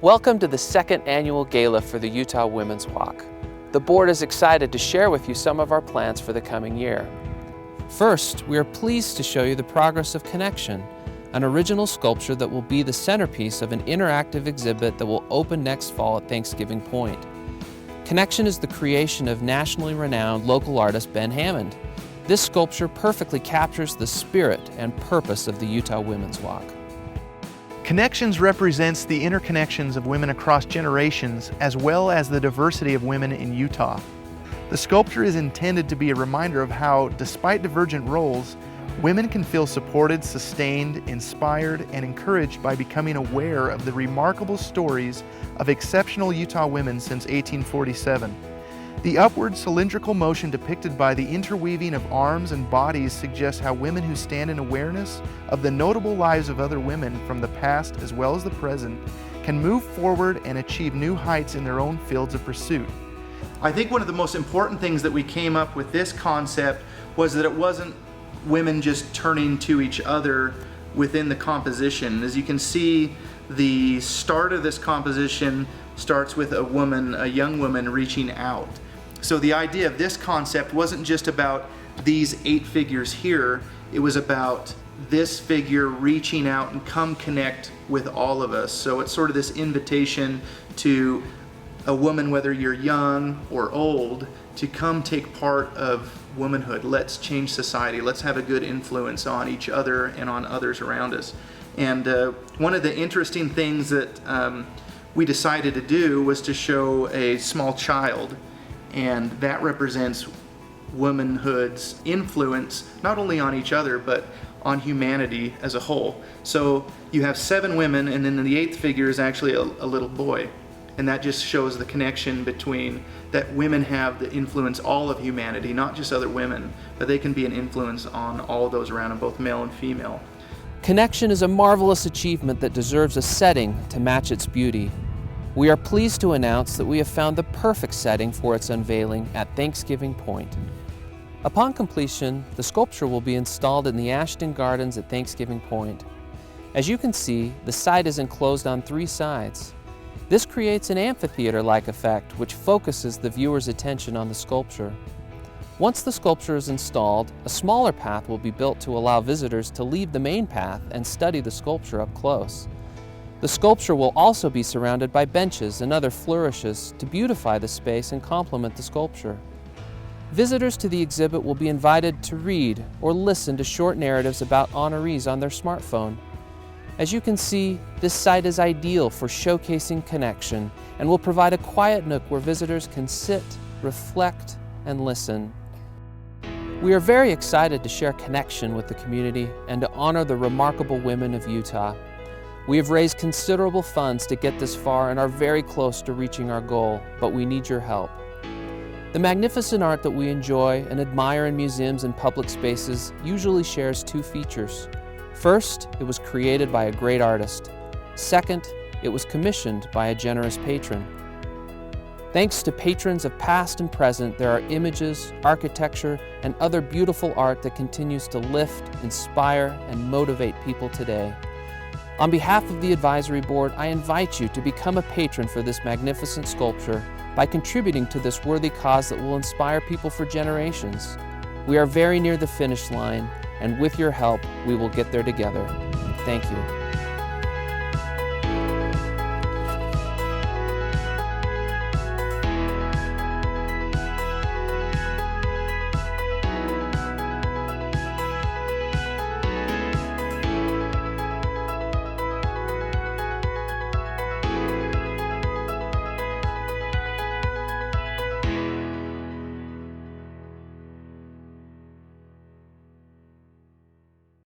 Welcome to the second annual gala for the Utah Women's Walk. The board is excited to share with you some of our plans for the coming year. First, we are pleased to show you the progress of Connection, an original sculpture that will be the centerpiece of an interactive exhibit that will open next fall at Thanksgiving Point. Connection is the creation of nationally renowned local artist Ben Hammond. This sculpture perfectly captures the spirit and purpose of the Utah Women's Walk. Connections represents the interconnections of women across generations as well as the diversity of women in Utah. The sculpture is intended to be a reminder of how, despite divergent roles, women can feel supported, sustained, inspired, and encouraged by becoming aware of the remarkable stories of exceptional Utah women since 1847. The upward cylindrical motion depicted by the interweaving of arms and bodies suggests how women who stand in awareness of the notable lives of other women from the past as well as the present can move forward and achieve new heights in their own fields of pursuit. I think one of the most important things that we came up with this concept was that it wasn't women just turning to each other within the composition. As you can see, the start of this composition starts with a young woman reaching out. So the idea of this concept wasn't just about these 8 figures here, it was about this figure reaching out and come connect with all of us. So it's sort of this invitation to a woman, whether you're young or old, to come take part of womanhood. Let's change society. Let's have a good influence on each other and on others around us. And one of the interesting things that we decided to do was to show a small child, and that represents womanhood's influence not only on each other but on humanity as a whole. So you have 7 women, and then the 8th figure is actually a little boy, and that just shows the connection between that women have to influence all of humanity, not just other women, but they can be an influence on all those around them, both male and female. Connection is a marvelous achievement that deserves a setting to match its beauty. We are pleased to announce that we have found the perfect setting for its unveiling at Thanksgiving Point. Upon completion, the sculpture will be installed in the Ashton Gardens at Thanksgiving Point. As you can see, the site is enclosed on 3 sides. This creates an amphitheater-like effect which focuses the viewer's attention on the sculpture. Once the sculpture is installed, a smaller path will be built to allow visitors to leave the main path and study the sculpture up close. The sculpture will also be surrounded by benches and other flourishes to beautify the space and complement the sculpture. Visitors to the exhibit will be invited to read or listen to short narratives about honorees on their smartphone. As you can see, this site is ideal for showcasing Connection and will provide a quiet nook where visitors can sit, reflect, and listen. We are very excited to share Connection with the community and to honor the remarkable women of Utah. We have raised considerable funds to get this far and are very close to reaching our goal, but we need your help. The magnificent art that we enjoy and admire in museums and public spaces usually shares 2 features. First, it was created by a great artist. Second, it was commissioned by a generous patron. Thanks to patrons of past and present, there are images, architecture, and other beautiful art that continues to lift, inspire, and motivate people today. On behalf of the Advisory Board, I invite you to become a patron for this magnificent sculpture by contributing to this worthy cause that will inspire people for generations. We are very near the finish line, and with your help, we will get there together. Thank you.